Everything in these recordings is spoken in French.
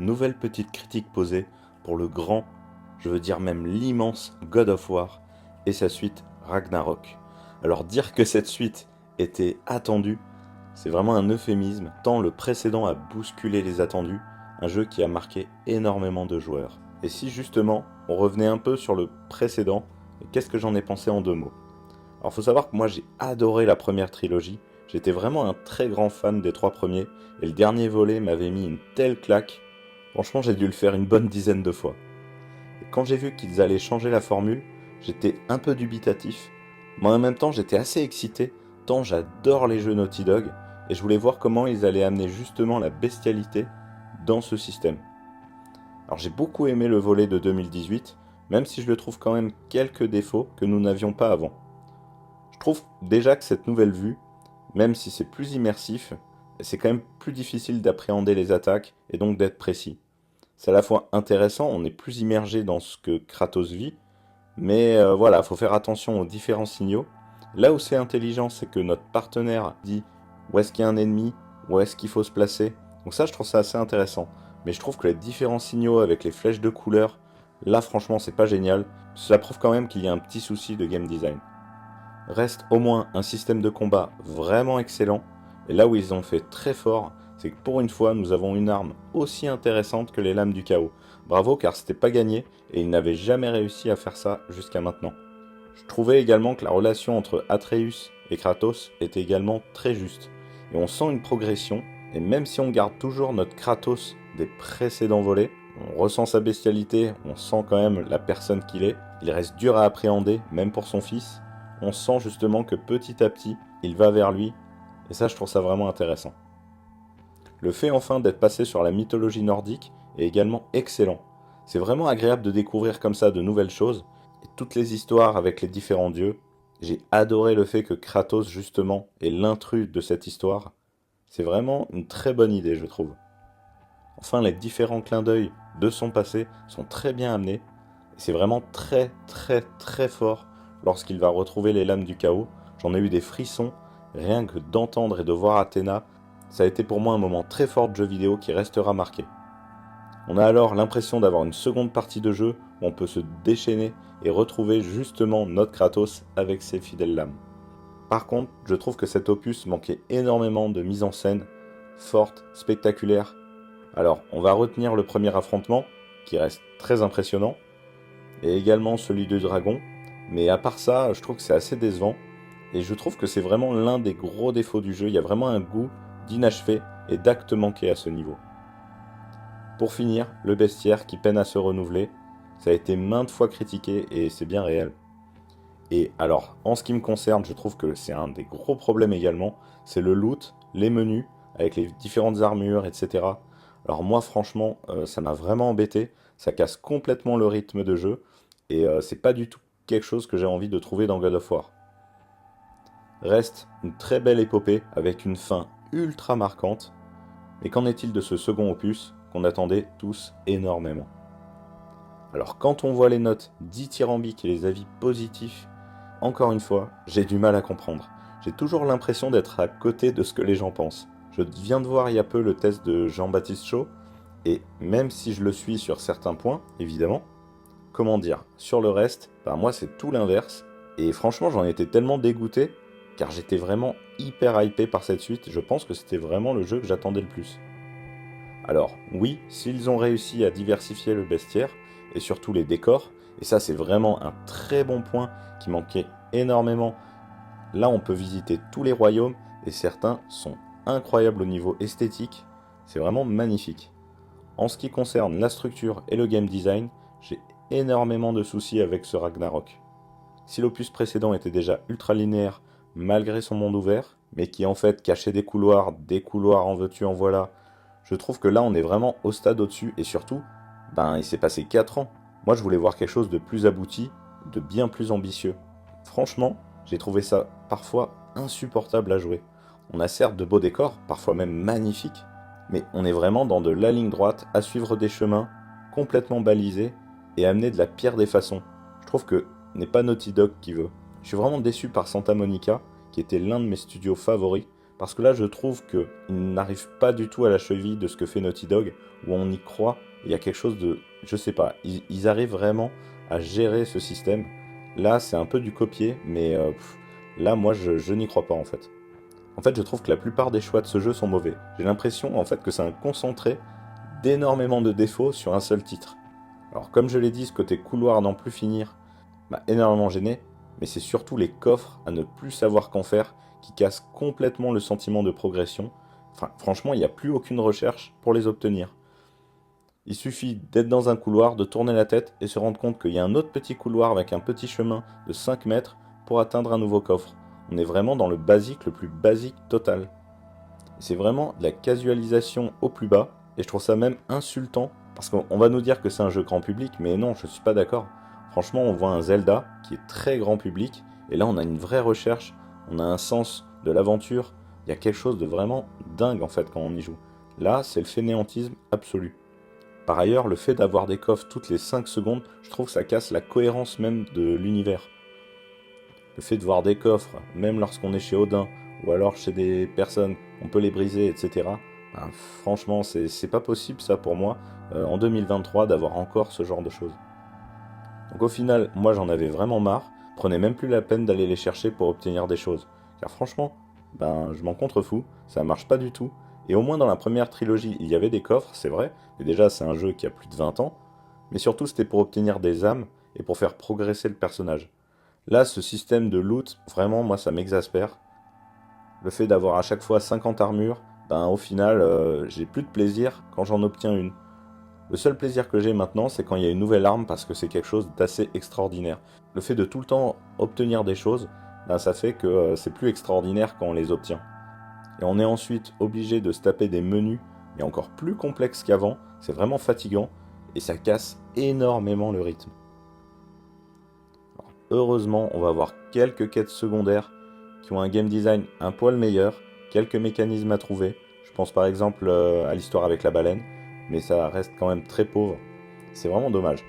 Nouvelle petite critique posée pour le grand, je veux dire même l'immense God of War et sa suite Ragnarok. Alors dire que cette suite était attendue, c'est vraiment un euphémisme, tant le précédent a bousculé les attendus, un jeu qui a marqué énormément de joueurs. Et si justement on revenait un peu sur le précédent, qu'est-ce que j'en ai pensé en 2 mots? Alors faut savoir que moi j'ai adoré la première trilogie, j'étais vraiment un très grand fan des 3 premiers, et le dernier volet m'avait mis une telle claque. Franchement, j'ai dû le faire une bonne dizaine de fois. Et quand j'ai vu qu'ils allaient changer la formule, j'étais un peu dubitatif, mais en même temps, j'étais assez excité, tant j'adore les jeux Naughty Dog, et je voulais voir comment ils allaient amener justement la bestialité dans ce système. Alors j'ai beaucoup aimé le volet de 2018, même si je le trouve quand même quelques défauts que nous n'avions pas avant. Je trouve déjà que cette nouvelle vue, même si c'est plus immersif, c'est quand même plus difficile d'appréhender les attaques et donc d'être précis. C'est à la fois intéressant, on est plus immergé dans ce que Kratos vit, mais voilà, faut faire attention aux différents signaux. Là où c'est intelligent, c'est que notre partenaire dit où est-ce qu'il y a un ennemi, où est-ce qu'il faut se placer. Donc ça, je trouve ça assez intéressant. Mais je trouve que les différents signaux avec les flèches de couleur, là franchement, c'est pas génial. Cela prouve quand même qu'il y a un petit souci de game design. Reste au moins un système de combat vraiment excellent. Et là où ils ont fait très fort, c'est que pour une fois, nous avons une arme aussi intéressante que les lames du chaos. Bravo, car c'était pas gagné et ils n'avaient jamais réussi à faire ça jusqu'à maintenant. Je trouvais également que la relation entre Atreus et Kratos était également très juste. Et on sent une progression, et même si on garde toujours notre Kratos des précédents volets, on ressent sa bestialité, on sent quand même la personne qu'il est, il reste dur à appréhender, même pour son fils. On sent justement que petit à petit, il va vers lui, et ça je trouve ça vraiment intéressant. Le fait enfin d'être passé sur la mythologie nordique est également excellent. C'est vraiment agréable de découvrir comme ça de nouvelles choses, et toutes les histoires avec les différents dieux. J'ai adoré le fait que Kratos justement est l'intrus de cette histoire. C'est vraiment une très bonne idée je trouve. Enfin les différents clins d'œil de son passé sont très bien amenés, et c'est vraiment très très très fort lorsqu'il va retrouver les lames du chaos. J'en ai eu des frissons, rien que d'entendre et de voir Athéna. Ça a été pour moi un moment très fort de jeu vidéo qui restera marqué. On a alors l'impression d'avoir une seconde partie de jeu où on peut se déchaîner et retrouver justement notre Kratos avec ses fidèles lames. Par contre, je trouve que cet opus manquait énormément de mise en scène, forte, spectaculaire. Alors, on va retenir le premier affrontement, qui reste très impressionnant, et également celui du dragon, mais à part ça, je trouve que c'est assez décevant, et je trouve que c'est vraiment l'un des gros défauts du jeu, il y a vraiment un goût d'inachevé et d'acte manqué à ce niveau. Pour finir, le bestiaire qui peine à se renouveler, ça a été maintes fois critiqué et c'est bien réel. Et alors, en ce qui me concerne, je trouve que c'est un des gros problèmes également, c'est le loot, les menus, avec les différentes armures, etc. Alors moi, franchement, ça m'a vraiment embêté, ça casse complètement le rythme de jeu, et c'est pas du tout quelque chose que j'ai envie de trouver dans God of War. Reste une très belle épopée avec une fin ultra marquante, mais qu'en est-il de ce second opus qu'on attendait tous énormément? Alors quand on voit les notes dithyrambiques et les avis positifs, encore une fois, j'ai du mal à comprendre. J'ai toujours l'impression d'être à côté de ce que les gens pensent. Je viens de voir il y a peu le test de Jean-Baptiste Chaud, et même si je le suis sur certains points, évidemment, comment dire, sur le reste, moi c'est tout l'inverse, et franchement j'en étais tellement dégoûté, car j'étais vraiment hyper hypé par cette suite, je pense que c'était vraiment le jeu que j'attendais le plus. Alors oui, s'ils ont réussi à diversifier le bestiaire, et surtout les décors, et ça c'est vraiment un très bon point qui manquait énormément. Là on peut visiter tous les royaumes, et certains sont incroyables au niveau esthétique, c'est vraiment magnifique. En ce qui concerne la structure et le game design, j'ai énormément de soucis avec ce Ragnarok. Si l'opus précédent était déjà ultra linéaire malgré son monde ouvert, mais qui en fait cachait des couloirs en veux-tu en voilà, je trouve que là on est vraiment au stade au-dessus et surtout, il s'est passé 4 ans. Moi je voulais voir quelque chose de plus abouti, de bien plus ambitieux. Franchement, j'ai trouvé ça parfois insupportable à jouer. On a certes de beaux décors, parfois même magnifiques, mais on est vraiment dans de la ligne droite, à suivre des chemins complètement balisés et amener de la pire des façons. Je trouve que n'est pas Naughty Dog qui veut. Je suis vraiment déçu par Santa Monica, qui était l'un de mes studios favoris. Parce que là, je trouve qu'ils n'arrivent pas du tout à la cheville de ce que fait Naughty Dog, où on y croit. Il y a quelque chose de... Je sais pas, ils arrivent vraiment à gérer ce système. Là, c'est un peu du copier, mais là, moi, je n'y crois pas en fait. En fait, je trouve que la plupart des choix de ce jeu sont mauvais. J'ai l'impression en fait que c'est un concentré d'énormément de défauts sur un seul titre. Alors comme je l'ai dit, ce côté couloir n'en plus finir m'a énormément gêné, mais c'est surtout les coffres à ne plus savoir qu'en faire qui cassent complètement le sentiment de progression. Enfin, franchement, il n'y a plus aucune recherche pour les obtenir. Il suffit d'être dans un couloir, de tourner la tête et se rendre compte qu'il y a un autre petit couloir avec un petit chemin de 5 mètres pour atteindre un nouveau coffre. On est vraiment dans le basique, le plus basique total. C'est vraiment de la casualisation au plus bas, et je trouve ça même insultant, parce qu'on va nous dire que c'est un jeu grand public, mais non, je suis pas d'accord. Franchement, on voit un Zelda qui est très grand public, et là on a une vraie recherche, on a un sens de l'aventure, il y a quelque chose de vraiment dingue en fait quand on y joue. Là, c'est le fainéantisme absolu. Par ailleurs, le fait d'avoir des coffres toutes les 5 secondes, je trouve que ça casse la cohérence même de l'univers. Le fait de voir des coffres, même lorsqu'on est chez Odin, ou alors chez des personnes, on peut les briser, etc. Ben, franchement, c'est pas possible ça pour moi, en 2023, d'avoir encore ce genre de choses. Donc au final, moi j'en avais vraiment marre, prenez même plus la peine d'aller les chercher pour obtenir des choses. Car franchement, ben je m'en contrefous, ça marche pas du tout. Et au moins dans la première trilogie, il y avait des coffres, c'est vrai, et déjà c'est un jeu qui a plus de 20 ans, mais surtout c'était pour obtenir des âmes et pour faire progresser le personnage. Là, ce système de loot, vraiment, moi ça m'exaspère. Le fait d'avoir à chaque fois 50 armures, ben au final, j'ai plus de plaisir quand j'en obtiens une. Le seul plaisir que j'ai maintenant, c'est quand il y a une nouvelle arme parce que c'est quelque chose d'assez extraordinaire. Le fait de tout le temps obtenir des choses, ben, ça fait que c'est plus extraordinaire quand on les obtient. Et on est ensuite obligé de se taper des menus, mais encore plus complexes qu'avant, c'est vraiment fatigant, et ça casse énormément le rythme. Alors, heureusement, on va avoir quelques quêtes secondaires qui ont un game design un poil meilleur, quelques mécanismes à trouver. Je pense par exemple à l'histoire avec la baleine, mais ça reste quand même très pauvre. C'est vraiment dommage.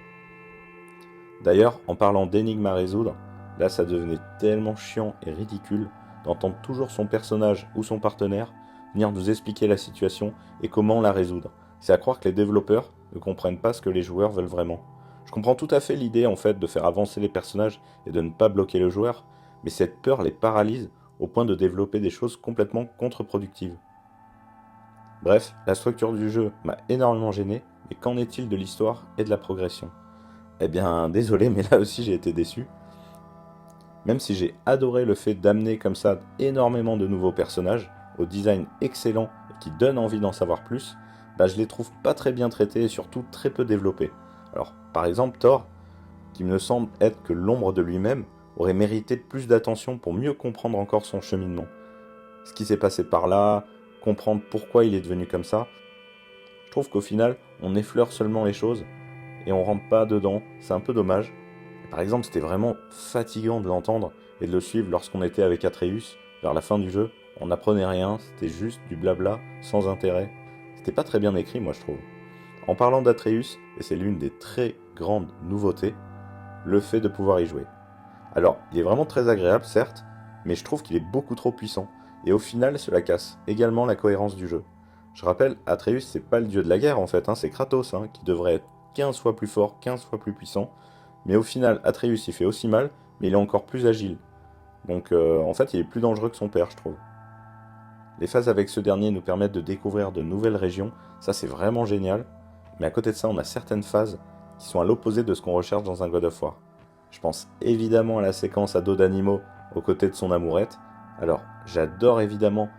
D'ailleurs, en parlant d'énigmes à résoudre, là ça devenait tellement chiant et ridicule d'entendre toujours son personnage ou son partenaire venir nous expliquer la situation et comment la résoudre. C'est à croire que les développeurs ne comprennent pas ce que les joueurs veulent vraiment. Je comprends tout à fait l'idée en fait de faire avancer les personnages et de ne pas bloquer le joueur, mais cette peur les paralyse au point de développer des choses complètement contre-productives. Bref, la structure du jeu m'a énormément gêné, mais qu'en est-il de l'histoire et de la progression? Eh bien, désolé, mais là aussi j'ai été déçu. Même si j'ai adoré le fait d'amener comme ça énormément de nouveaux personnages, au design excellent et qui donne envie d'en savoir plus, bah je les trouve pas très bien traités et surtout très peu développés. Alors, par exemple, Thor, qui me semble être que l'ombre de lui-même, aurait mérité plus d'attention pour mieux comprendre encore son cheminement. Ce qui s'est passé par là, comprendre pourquoi il est devenu comme ça. Je trouve qu'au final, on effleure seulement les choses et on rentre pas dedans, c'est un peu dommage. Et par exemple, c'était vraiment fatigant de l'entendre et de le suivre lorsqu'on était avec Atreus, vers la fin du jeu. On n'apprenait rien, c'était juste du blabla, sans intérêt. C'était pas très bien écrit, moi je trouve. En parlant d'Atreus, et c'est l'une des très grandes nouveautés, le fait de pouvoir y jouer. Alors, il est vraiment très agréable, certes, mais je trouve qu'il est beaucoup trop puissant, et au final, cela casse également la cohérence du jeu. Je rappelle, Atreus, c'est pas le dieu de la guerre en fait, c'est Kratos, qui devrait être 15 fois plus fort, 15 fois plus puissant, mais au final, Atreus il fait aussi mal, mais il est encore plus agile. Donc en fait, il est plus dangereux que son père, je trouve. Les phases avec ce dernier nous permettent de découvrir de nouvelles régions, ça c'est vraiment génial, mais à côté de ça, on a certaines phases qui sont à l'opposé de ce qu'on recherche dans un God of War. Je pense évidemment à la séquence à dos d'animaux aux côtés de son amourette. Alors, j'adore évidemment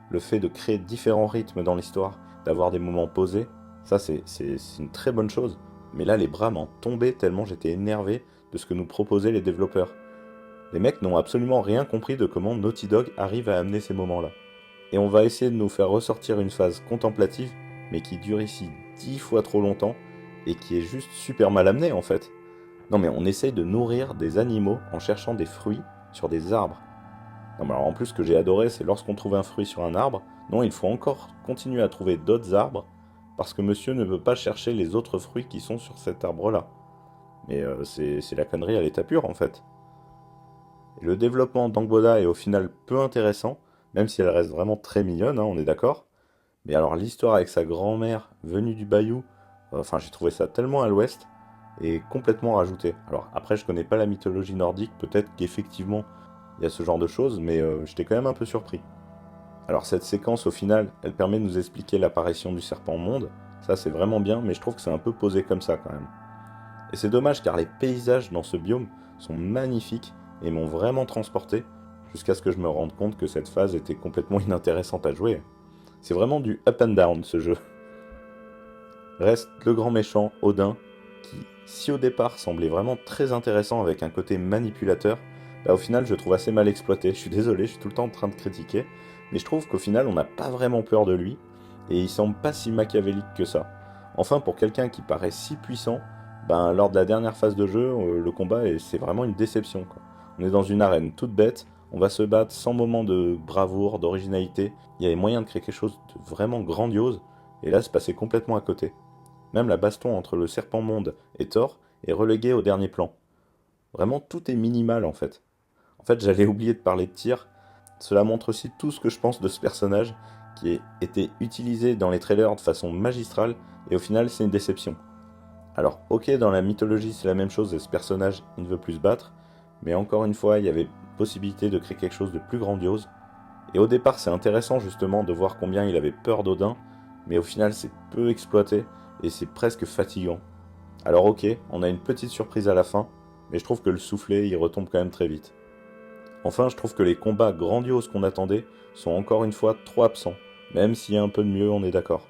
le fait de créer différents rythmes dans l'histoire, d'avoir des moments posés. Ça, c'est une très bonne chose. Mais là, les bras m'en tombaient tellement j'étais énervé de ce que nous proposaient les développeurs. Les mecs n'ont absolument rien compris de comment Naughty Dog arrive à amener ces moments-là. Et on va essayer de nous faire ressortir une phase contemplative, mais qui dure ici 10 fois trop longtemps, et qui est juste super mal amenée en fait. Non mais on essaye de nourrir des animaux en cherchant des fruits sur des arbres. Non mais alors en plus ce que j'ai adoré c'est lorsqu'on trouve un fruit sur un arbre, non il faut encore continuer à trouver d'autres arbres, parce que monsieur ne veut pas chercher les autres fruits qui sont sur cet arbre-là. Mais c'est la connerie à l'état pur en fait. Et le développement d'Angboda est au final peu intéressant, même si elle reste vraiment très mignonne, hein, on est d'accord. Mais alors l'histoire avec sa grand-mère venue du Bayou, enfin j'ai trouvé ça tellement à l'ouest et complètement rajouté. Alors après je connais pas la mythologie nordique, peut-être qu'effectivement il y a ce genre de choses, mais j'étais quand même un peu surpris. Alors cette séquence au final, elle permet de nous expliquer l'apparition du serpent monde, ça c'est vraiment bien, mais je trouve que c'est un peu posé comme ça quand même. Et c'est dommage car les paysages dans ce biome sont magnifiques et m'ont vraiment transporté, jusqu'à ce que je me rende compte que cette phase était complètement inintéressante à jouer. C'est vraiment du up and down ce jeu. Reste le grand méchant, Odin, qui, si au départ semblait vraiment très intéressant avec un côté manipulateur, bah au final je le trouve assez mal exploité. Je suis désolé, je suis tout le temps en train de critiquer, mais je trouve qu'au final on n'a pas vraiment peur de lui, et il semble pas si machiavélique que ça. Enfin, pour quelqu'un qui paraît si puissant, ben, lors de la dernière phase de jeu, le combat, c'est vraiment une déception, quoi. On est dans une arène toute bête, on va se battre sans moment de bravoure, d'originalité. Il y avait moyen de créer quelque chose de vraiment grandiose, et là c'est passé complètement à côté. Même la baston entre le serpent monde et Thor est reléguée au dernier plan. Vraiment tout est minimal en fait. En fait j'allais oublier de parler de tir, cela montre aussi tout ce que je pense de ce personnage qui a été utilisé dans les trailers de façon magistrale et au final c'est une déception. Alors ok, dans la mythologie c'est la même chose et ce personnage il ne veut plus se battre, mais encore une fois il y avait possibilité de créer quelque chose de plus grandiose. Et au départ c'est intéressant justement de voir combien il avait peur d'Odin, mais au final c'est peu exploité et c'est presque fatigant. Alors ok, on a une petite surprise à la fin, mais je trouve que le soufflet il retombe quand même très vite. Enfin je trouve que les combats grandioses qu'on attendait sont encore une fois trop absents, même s'il y a un peu de mieux on est d'accord.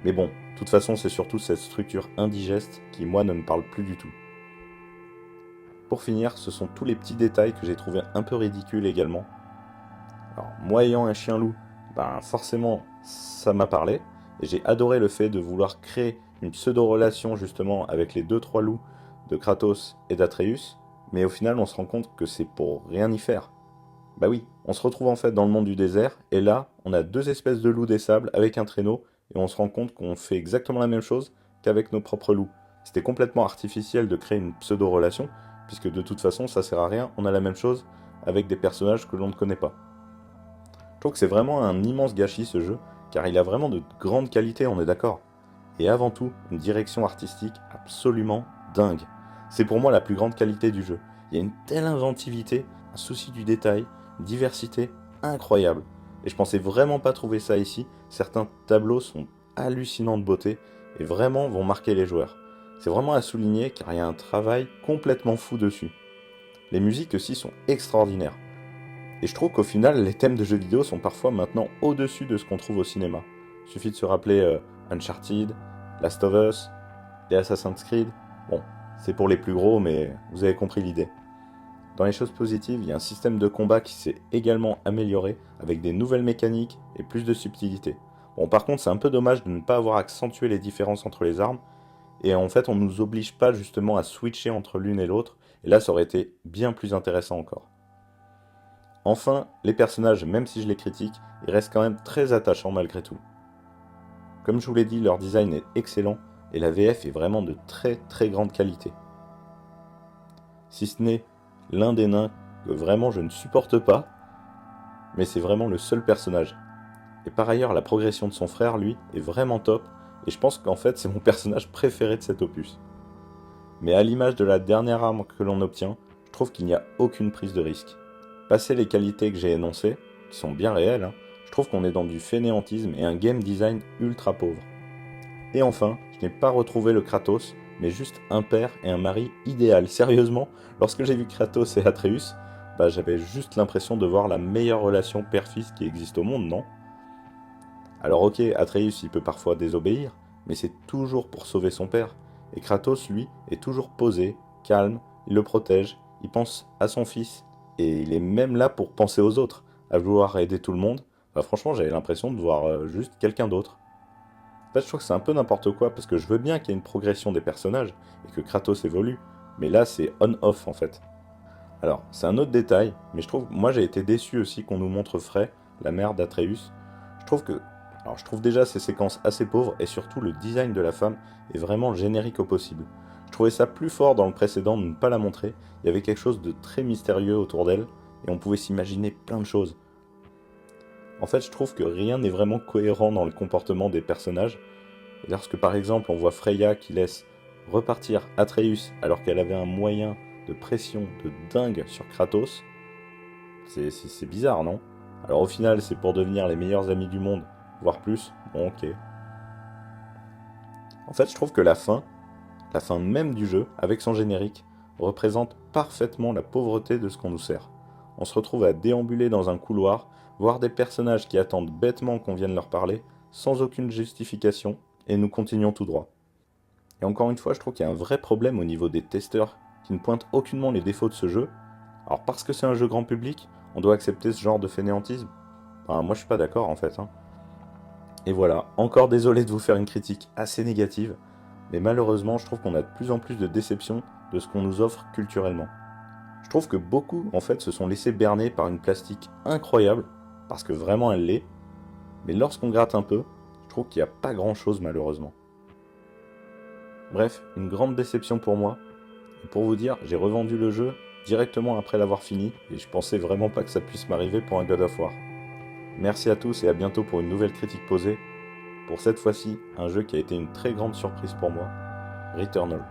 Mais bon, de toute façon c'est surtout cette structure indigeste qui moi ne me parle plus du tout. Pour finir, ce sont tous les petits détails que j'ai trouvé un peu ridicules également. Alors moi ayant un chien loup, ben forcément ça m'a parlé, et j'ai adoré le fait de vouloir créer une pseudo-relation justement avec les deux trois loups de Kratos et d'Atreus, mais au final on se rend compte que c'est pour rien y faire. Bah oui, on se retrouve en fait dans le monde du désert, et là on a deux espèces de loups des sables avec un traîneau, et on se rend compte qu'on fait exactement la même chose qu'avec nos propres loups. C'était complètement artificiel de créer une pseudo-relation, puisque de toute façon ça sert à rien, on a la même chose avec des personnages que l'on ne connaît pas. Je trouve que c'est vraiment un immense gâchis ce jeu, car il a vraiment de grandes qualités, on est d'accord. Et avant tout, une direction artistique absolument dingue. C'est pour moi la plus grande qualité du jeu. Il y a une telle inventivité, un souci du détail, une diversité incroyable. Et je pensais vraiment pas trouver ça ici. Certains tableaux sont hallucinants de beauté et vraiment vont marquer les joueurs. C'est vraiment à souligner car il y a un travail complètement fou dessus. Les musiques aussi sont extraordinaires. Et je trouve qu'au final, les thèmes de jeux vidéo sont parfois maintenant au-dessus de ce qu'on trouve au cinéma. Il suffit de se rappeler Uncharted, Last of Us, les Assassin's Creed. Bon, c'est pour les plus gros, mais vous avez compris l'idée. Dans les choses positives, il y a un système de combat qui s'est également amélioré, avec des nouvelles mécaniques et plus de subtilité. Bon, par contre, c'est un peu dommage de ne pas avoir accentué les différences entre les armes, et en fait, on ne nous oblige pas justement à switcher entre l'une et l'autre, et là, ça aurait été bien plus intéressant encore. Enfin, les personnages, même si je les critique, ils restent quand même très attachants malgré tout. Comme je vous l'ai dit, leur design est excellent et la VF est vraiment de très très grande qualité. Si ce n'est l'un des nains que vraiment je ne supporte pas, mais c'est vraiment le seul personnage. Et par ailleurs, la progression de son frère, lui, est vraiment top, et je pense qu'en fait c'est mon personnage préféré de cet opus. Mais à l'image de la dernière arme que l'on obtient, je trouve qu'il n'y a aucune prise de risque. Passé les qualités que j'ai énoncées, qui sont bien réelles, hein, je trouve qu'on est dans du fainéantisme et un game design ultra pauvre. Et enfin, je n'ai pas retrouvé le Kratos, mais juste un père et un mari idéal. Sérieusement, lorsque j'ai vu Kratos et Atreus, bah, j'avais juste l'impression de voir la meilleure relation père-fils qui existe au monde, non? Alors ok, Atreus il peut parfois désobéir, mais c'est toujours pour sauver son père. Et Kratos, lui, est toujours posé, calme, il le protège, il pense à son fils, et il est même là pour penser aux autres, à vouloir aider tout le monde. Bah, franchement, j'avais l'impression de voir juste quelqu'un d'autre. En fait, je trouve que c'est un peu n'importe quoi, parce que je veux bien qu'il y ait une progression des personnages, et que Kratos évolue, mais là c'est on-off en fait. Alors, c'est un autre détail, mais je trouve, moi j'ai été déçu aussi qu'on nous montre Frey, la mère d'Atreus. Je trouve que, alors je trouve déjà ces séquences assez pauvres, et surtout le design de la femme est vraiment générique au possible. Je trouvais ça plus fort dans le précédent de ne pas la montrer, il y avait quelque chose de très mystérieux autour d'elle, et on pouvait s'imaginer plein de choses. En fait, je trouve que rien n'est vraiment cohérent dans le comportement des personnages. Et lorsque par exemple on voit Freya qui laisse repartir Atreus alors qu'elle avait un moyen de pression de dingue sur Kratos, c'est bizarre, non? Alors au final, c'est pour devenir les meilleurs amis du monde, voire plus. Bon, ok. En fait, je trouve que la fin même du jeu, avec son générique, représente parfaitement la pauvreté de ce qu'on nous sert. On se retrouve à déambuler dans un couloir, voir des personnages qui attendent bêtement qu'on vienne leur parler, sans aucune justification, et nous continuons tout droit. Et encore une fois, je trouve qu'il y a un vrai problème au niveau des testeurs, qui ne pointent aucunement les défauts de ce jeu. Alors parce que c'est un jeu grand public, on doit accepter ce genre de fainéantisme? Moi je suis pas d'accord en fait, hein. Et voilà, encore désolé de vous faire une critique assez négative, mais malheureusement je trouve qu'on a de plus en plus de déception de ce qu'on nous offre culturellement. Je trouve que beaucoup en fait se sont laissés berner par une plastique incroyable, parce que vraiment elle l'est, mais lorsqu'on gratte un peu, je trouve qu'il n'y a pas grand chose malheureusement. Bref, une grande déception pour moi, et pour vous dire, j'ai revendu le jeu directement après l'avoir fini, et je pensais vraiment pas que ça puisse m'arriver pour un God of War. Merci à tous et à bientôt pour une nouvelle critique posée. Pour cette fois-ci, un jeu qui a été une très grande surprise pour moi, Returnal.